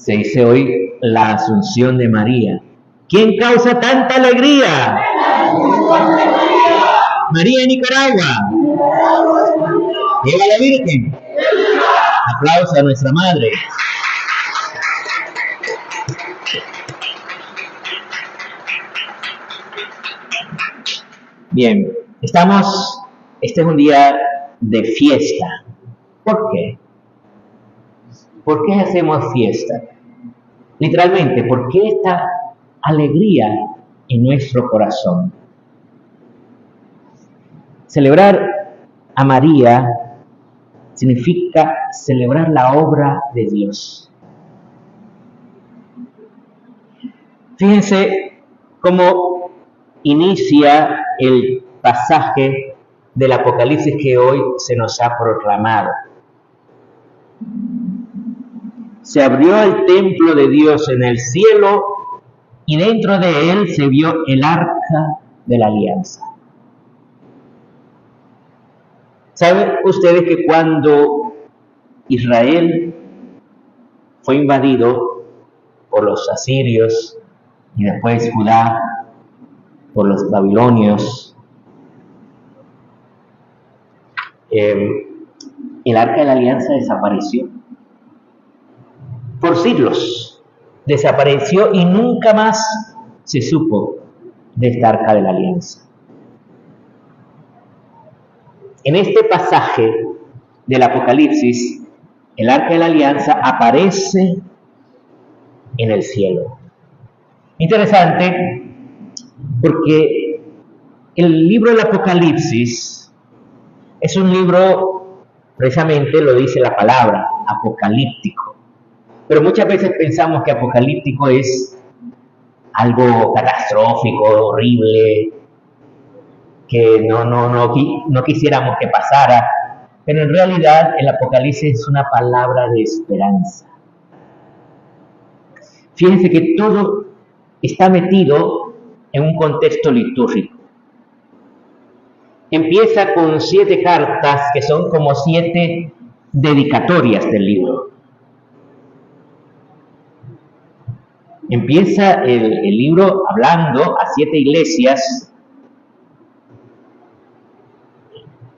Se dice hoy la Asunción de María. ¿Quién causa tanta alegría? María de Nicaragua. Viva la Virgen. Aplausos a nuestra Madre. Bien, este es un día de fiesta. ¿Por qué? ¿Por qué hacemos fiesta? Literalmente, ¿por qué esta alegría en nuestro corazón? Celebrar a María significa celebrar la obra de Dios. Fíjense cómo inicia el pasaje del Apocalipsis que hoy se nos ha proclamado. Se abrió el templo de Dios en el cielo y dentro de él se vio el arca de la alianza. ¿Saben ustedes que cuando Israel fue invadido por los asirios y después Judá por los babilonios, el arca de la alianza desapareció? Por siglos desapareció y nunca más se supo de esta arca de la alianza. En este pasaje del Apocalipsis, el arca de la alianza aparece en el cielo. Interesante, porque el libro del Apocalipsis es un libro, precisamente lo dice la palabra, apocalíptico. Pero muchas veces pensamos que apocalíptico es algo catastrófico, horrible, que no quisiéramos que pasara. Pero en realidad el Apocalipsis es una palabra de esperanza. Fíjense que todo está metido en un contexto litúrgico. Empieza con 7 cartas que son como 7 dedicatorias del libro. Empieza el libro hablando a 7 iglesias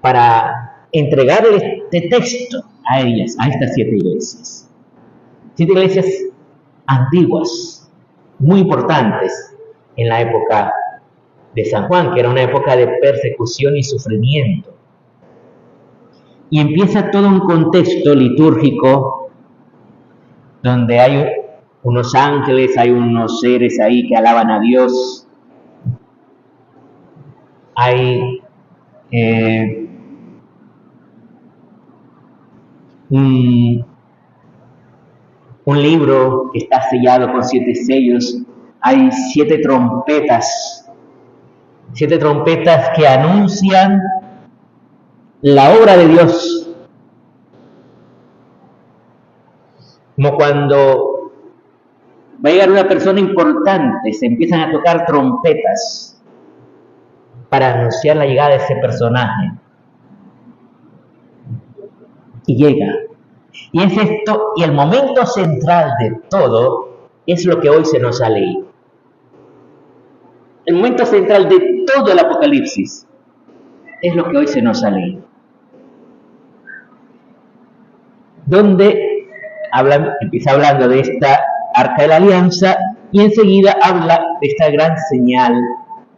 para entregarle este texto a ellas, a estas 7 iglesias. 7 iglesias antiguas, muy importantes en la época de San Juan, que era una época de persecución y sufrimiento. Y empieza todo un contexto litúrgico donde hay unos ángeles, hay unos seres ahí que alaban a Dios. Hay un libro que está sellado con 7 sellos. Hay 7 trompetas. 7 trompetas que anuncian la obra de Dios. Como cuando va a llegar una persona importante, se empiezan a tocar trompetas para anunciar la llegada de ese personaje. Y llega. Y es esto, y el momento central de todo es lo que hoy se nos ha leído. El momento central de todo el Apocalipsis es lo que hoy se nos ha leído. Donde empieza hablando de esta arca de la alianza y enseguida habla de esta gran señal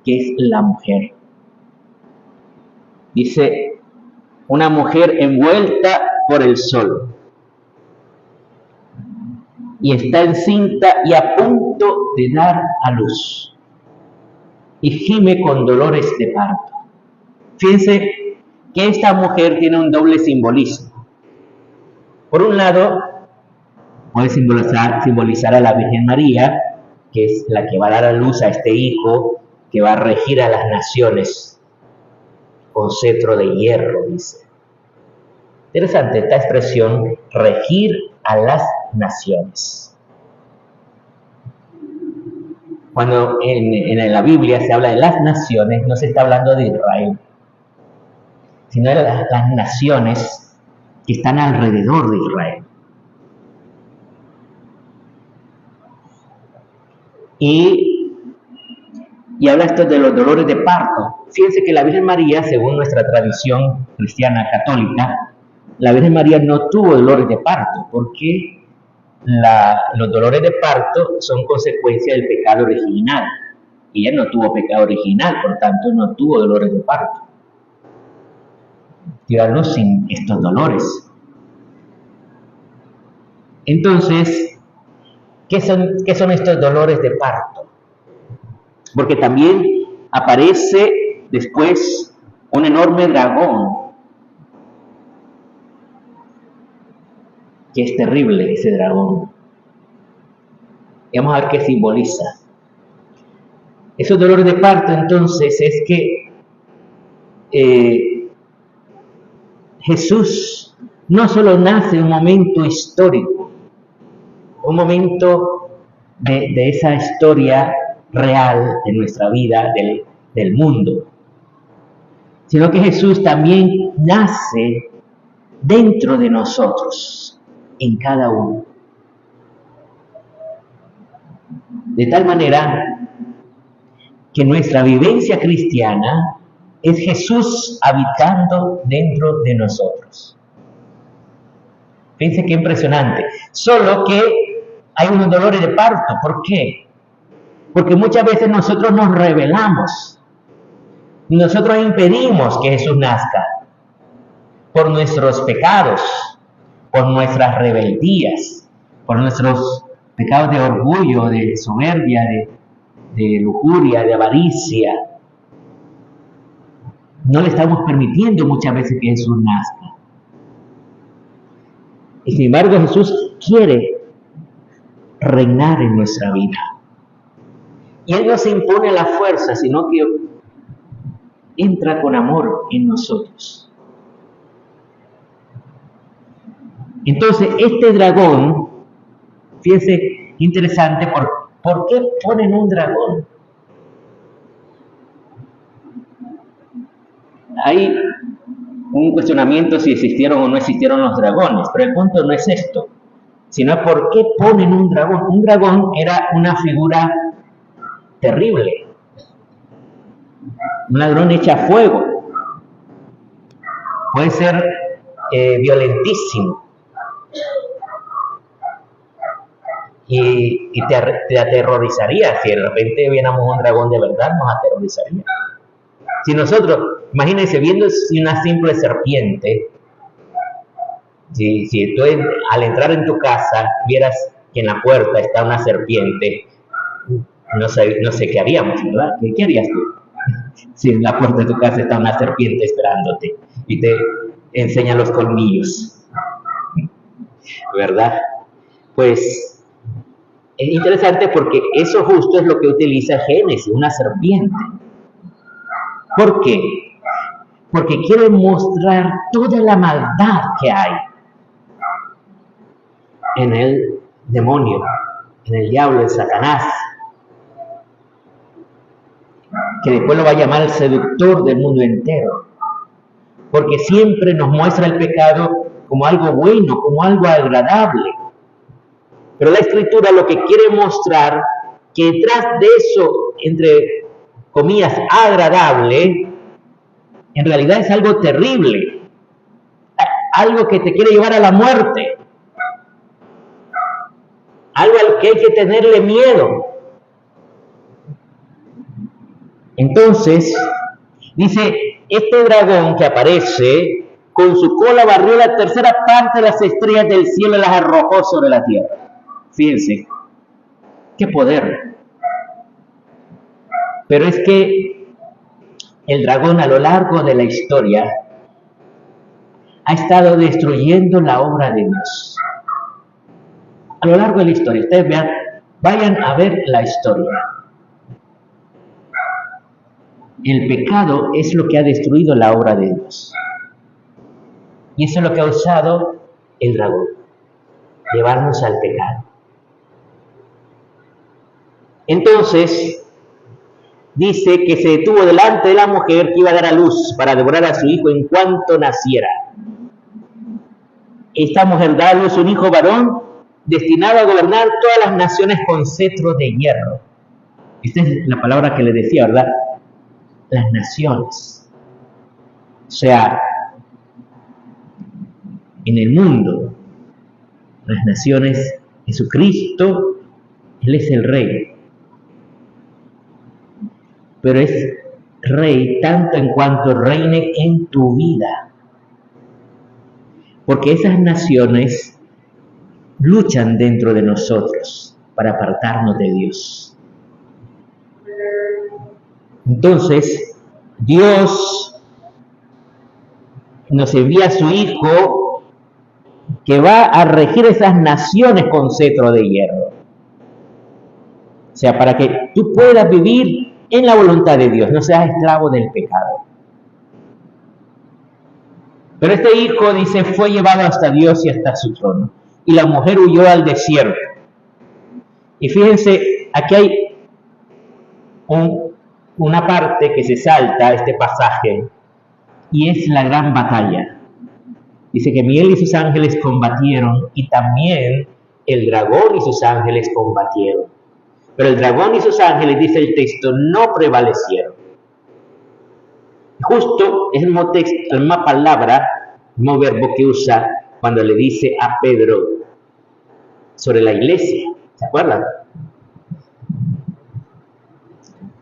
que es la mujer. Dice, una mujer envuelta por el sol y está encinta y a punto de dar a luz y gime con dolores de parto. Fíjense que esta mujer tiene un doble simbolismo. Por un lado, puede simbolizar a la Virgen María, que es la que va a dar a luz a este hijo, que va a regir a las naciones con cetro de hierro, dice. Interesante esta expresión, regir a las naciones. Cuando en la Biblia se habla de las naciones, no se está hablando de Israel, sino de las naciones que están alrededor de Israel. y habla esto de los dolores de parto. Fíjense que la Virgen María, según nuestra tradición cristiana católica, la Virgen María no tuvo dolores de parto, porque los dolores de parto son consecuencia del pecado original. Y ella no tuvo pecado original, por tanto no tuvo dolores de parto. Dio a luz sin estos dolores. Entonces, ¿qué son estos dolores de parto? Porque también aparece después un enorme dragón, que es terrible ese dragón. Y vamos a ver qué simboliza. Esos dolores de parto, entonces, es que Jesús no solo nace en un momento histórico, un momento de esa historia real de nuestra vida, del mundo, sino que Jesús también nace dentro de nosotros, en cada uno. De tal manera que nuestra vivencia cristiana es Jesús habitando dentro de nosotros. Fíjense qué impresionante. Solo que hay unos dolores de parto. ¿Por qué? Porque muchas veces nosotros nos rebelamos. Nosotros impedimos que Jesús nazca por nuestros pecados, por nuestras rebeldías, por nuestros pecados de orgullo, de soberbia, de lujuria, de avaricia. No le estamos permitiendo muchas veces que Jesús nazca. Y sin embargo, Jesús quiere reinar en nuestra vida. Y Él no se impone a la fuerza, sino que entra con amor en nosotros. Entonces, este dragón, fíjense, interesante, ¿por qué ponen un dragón? Hay un cuestionamiento si existieron o no existieron los dragones, pero el punto no es esto, sino por qué ponen un dragón. Un dragón era una figura terrible, un ladrón hecha a fuego, puede ser violentísimo y te aterrorizaría. Si de repente viéramos un dragón de verdad, nos aterrorizaría. Si nosotros, imagínense, viendo una simple serpiente, si tú al entrar en tu casa vieras que en la puerta está una serpiente, no sé qué haríamos, ¿verdad? ¿Qué harías tú? Si en la puerta de tu casa está una serpiente esperándote y te enseña los colmillos, ¿verdad? Pues es interesante porque eso justo es lo que utiliza Génesis, una serpiente. ¿Por qué? Porque quiere mostrar toda la maldad que hay en el demonio, en el diablo, en Satanás, que después lo va a llamar el seductor del mundo entero, porque siempre nos muestra el pecado como algo bueno, como algo agradable. Pero la Escritura lo que quiere mostrar, que detrás de eso, entre comillas, agradable, en realidad es algo terrible, algo que te quiere llevar a la muerte, algo al que hay que tenerle miedo. Entonces, dice, este dragón que aparece, con su cola barrió la tercera parte de las estrellas del cielo y las arrojó sobre la tierra. Fíjense, qué poder. Pero es que el dragón a lo largo de la historia ha estado destruyendo la obra de Dios. A lo largo de la historia, ustedes vean, vayan a ver la historia. El pecado es lo que ha destruido la obra de Dios. Y eso es lo que ha usado el dragón, llevarnos al pecado. Entonces, dice que se detuvo delante de la mujer que iba a dar a luz para devorar a su hijo en cuanto naciera. Esta mujer da a luz un hijo varón destinado a gobernar todas las naciones con cetro de hierro. Esta es la palabra que le decía, ¿verdad? Las naciones. O sea, en el mundo, las naciones, Jesucristo, Él es el Rey. Pero es Rey tanto en cuanto reine en tu vida. Porque esas naciones luchan dentro de nosotros para apartarnos de Dios. Entonces, Dios nos envía a su Hijo que va a regir esas naciones con cetro de hierro. O sea, para que tú puedas vivir en la voluntad de Dios, no seas esclavo del pecado. Pero este Hijo, dice, fue llevado hasta Dios y hasta su trono. Y la mujer huyó al desierto. Y fíjense, aquí hay una parte que se salta, este pasaje, y es la gran batalla. Dice que Miguel y sus ángeles combatieron, y también el dragón y sus ángeles combatieron. Pero el dragón y sus ángeles, dice el texto, no prevalecieron. Justo es el mismo texto, la misma palabra, el mismo verbo que usa cuando le dice a Pedro sobre la iglesia. ¿Se acuerdan?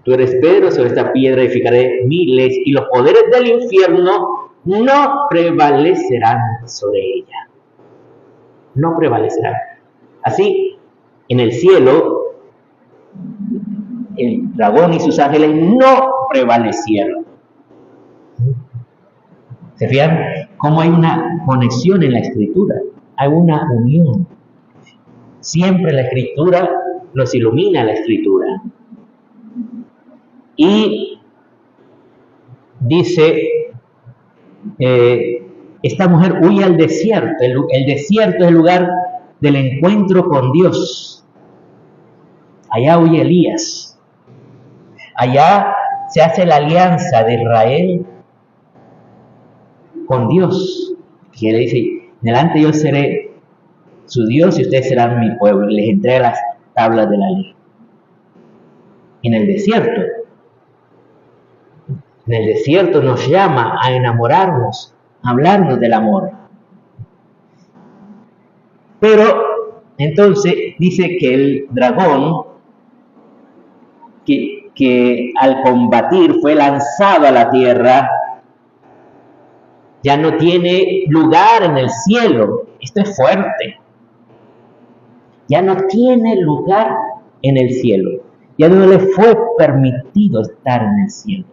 Tú eres Pedro, sobre esta piedra edificaré mi iglesia, y los poderes del infierno no prevalecerán sobre ella. No prevalecerán. Así, en el cielo, el dragón y sus ángeles no prevalecieron. ¿Se fijan cómo hay una conexión en la Escritura? Hay una unión. Siempre la Escritura nos ilumina la Escritura. Y dice, esta mujer huye al desierto. El desierto es el lugar del encuentro con Dios. Allá huye Elías. Allá se hace la alianza de Israel con Dios. Que le dice, delante yo seré su Dios y ustedes serán mi pueblo. Y les entrega las tablas de la ley. En el desierto. En el desierto nos llama a enamorarnos, a hablarnos del amor. Pero entonces dice que el dragón, que al combatir fue lanzado a la tierra, ya no tiene lugar en el cielo. Esto es fuerte. Ya no tiene lugar en el cielo. Ya no le fue permitido estar en el cielo.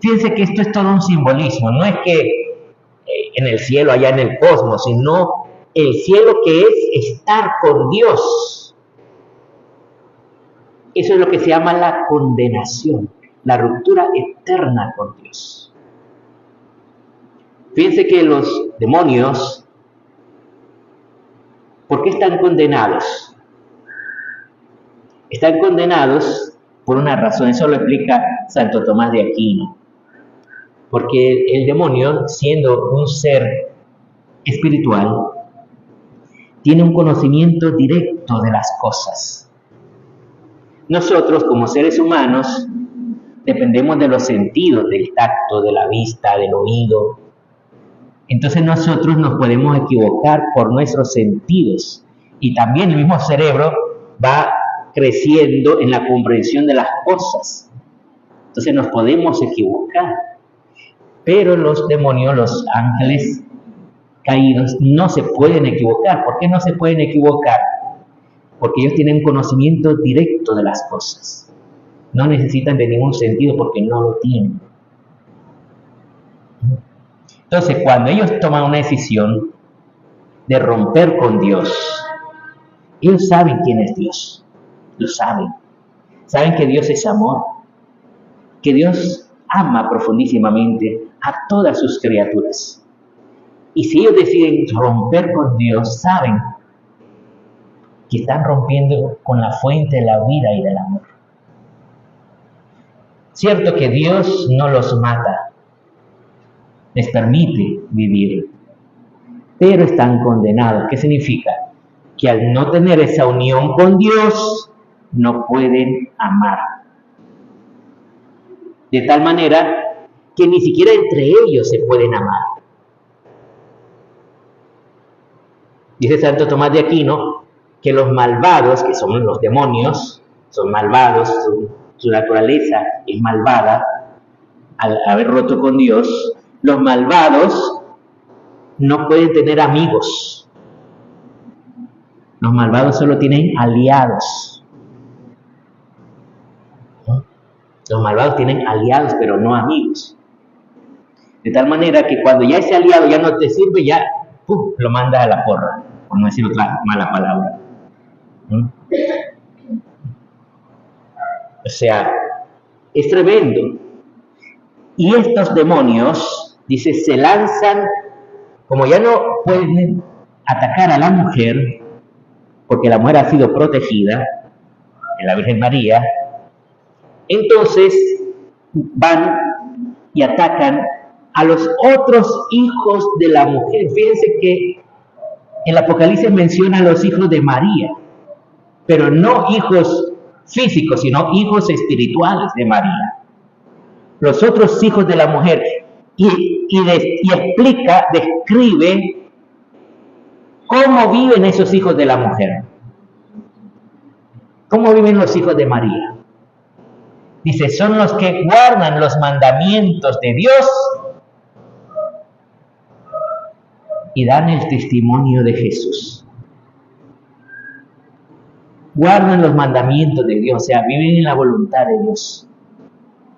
Fíjense que esto es todo un simbolismo. No es que en el cielo, allá en el cosmos, sino el cielo que es estar con Dios. Eso es lo que se llama la condenación, la ruptura eterna con Dios. Fíjense que los demonios, ¿por qué están condenados? Están condenados por una razón, eso lo explica Santo Tomás de Aquino. Porque el demonio, siendo un ser espiritual, tiene un conocimiento directo de las cosas. Nosotros, como seres humanos, dependemos de los sentidos, del tacto, de la vista, del oído. Entonces nosotros nos podemos equivocar por nuestros sentidos. Y también el mismo cerebro va creciendo en la comprensión de las cosas. Entonces nos podemos equivocar. Pero los demonios, los ángeles caídos, no se pueden equivocar. ¿Por qué no se pueden equivocar? Porque ellos tienen conocimiento directo de las cosas. No necesitan de ningún sentido porque no lo tienen. Entonces, cuando ellos toman una decisión de romper con Dios, ellos saben quién es Dios. Lo saben. Saben que Dios es amor. Que Dios ama profundísimamente a todas sus criaturas. Y si ellos deciden romper con Dios, saben que están rompiendo con la fuente de la vida y del amor. Cierto que Dios no los mata, les permite vivir, pero están condenados. ¿Qué significa? Que al no tener esa unión con Dios, no pueden amar. De tal manera que ni siquiera entre ellos se pueden amar. Dice Santo Tomás de Aquino que los malvados, que son los demonios, son malvados, su naturaleza es malvada, al haber roto con Dios, los malvados no pueden tener amigos. Los malvados solo tienen aliados. ¿No? Los malvados tienen aliados, pero no amigos. De tal manera que cuando ya ese aliado ya no te sirve, ya ¡pum!, lo manda a la porra, por no decir otra mala palabra. ¿No? O sea, es tremendo. Y estos demonios, dice, se lanzan, como ya no pueden atacar a la mujer, porque la mujer ha sido protegida en la Virgen María, entonces van y atacan a los otros hijos de la mujer. Fíjense que el Apocalipsis menciona a los hijos de María, pero no hijos físicos, sino hijos espirituales de María. Los otros hijos de la mujer, y explica, describe cómo viven esos hijos de la mujer. ¿Cómo viven los hijos de María? Dice, son los que guardan los mandamientos de Dios y dan el testimonio de Jesús. Guardan los mandamientos de Dios, o sea, viven en la voluntad de Dios.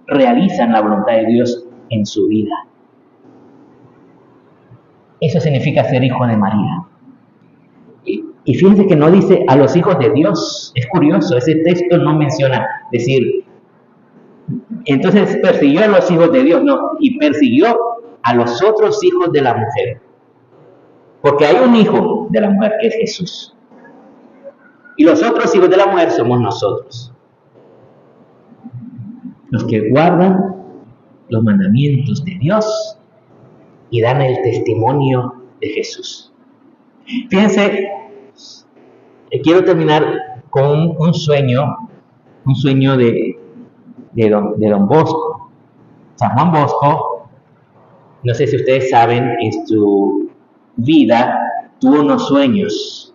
Realizan la voluntad de Dios en su vida. Eso significa ser hijo de María. Y fíjense que no dice a los hijos de Dios. Es curioso, ese texto no menciona decir, entonces persiguió a los hijos de Dios, no, y persiguió a los otros hijos de la mujer. Porque hay un hijo de la mujer que es Jesús. Y los otros hijos de la mujer somos nosotros. Los que guardan los mandamientos de Dios y dan el testimonio de Jesús. Fíjense, quiero terminar con un sueño de Don Bosco. San Juan Bosco, no sé si ustedes saben, en su vida tuvo unos sueños.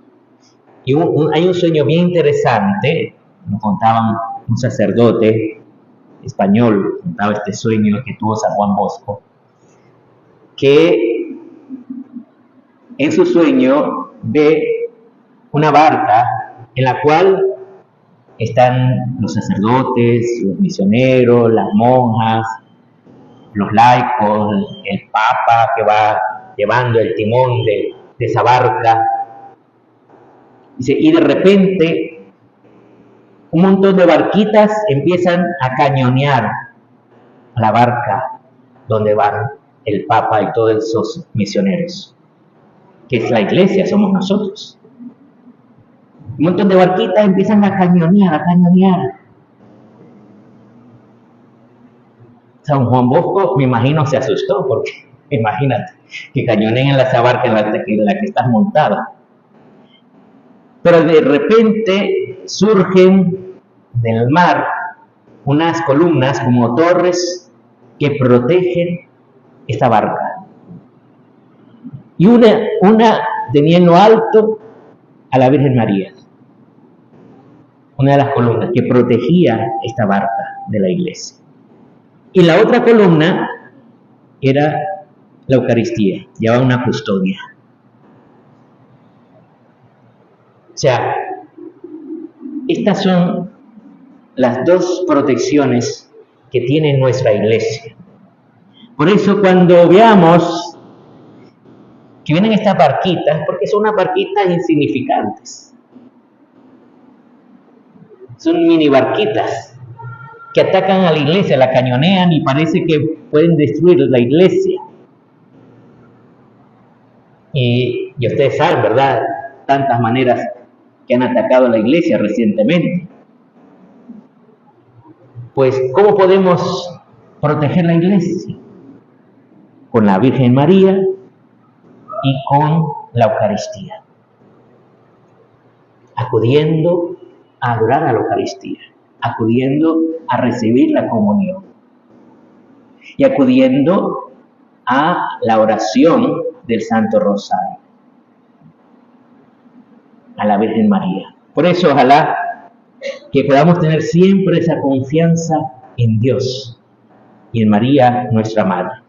Y hay un sueño bien interesante, nos contaban un sacerdote español, contaba este sueño que tuvo San Juan Bosco, que en su sueño ve una barca en la cual están los sacerdotes, los misioneros, las monjas, los laicos, el papa que va llevando el timón de esa barca. Dice, y de repente un montón de barquitas empiezan a cañonear a la barca donde van el Papa y todos esos misioneros, que es la iglesia, somos nosotros. Un montón de barquitas empiezan a cañonear. San Juan Bosco, me imagino, se asustó, porque imagínate que cañoneen en esa barca en la que estás montada. Pero de repente surgen del mar unas columnas como torres que protegen esta barca. Y una tenía en lo alto a la Virgen María, una de las columnas que protegía esta barca de la iglesia. Y la otra columna era la Eucaristía, llevaba una custodia. O sea, estas son las dos protecciones que tiene nuestra iglesia. Por eso cuando veamos que vienen estas barquitas, porque son unas barquitas insignificantes, son mini barquitas que atacan a la iglesia, la cañonean y parece que pueden destruir la iglesia. Y ustedes saben, ¿verdad?, tantas maneras que han atacado a la iglesia recientemente. Pues, ¿cómo podemos proteger la iglesia? Con la Virgen María y con la Eucaristía. Acudiendo a adorar a la Eucaristía, acudiendo a recibir la comunión y acudiendo a la oración del Santo Rosario, a la Virgen María. Por eso, ojalá que podamos tener siempre esa confianza en Dios y en María, nuestra Madre.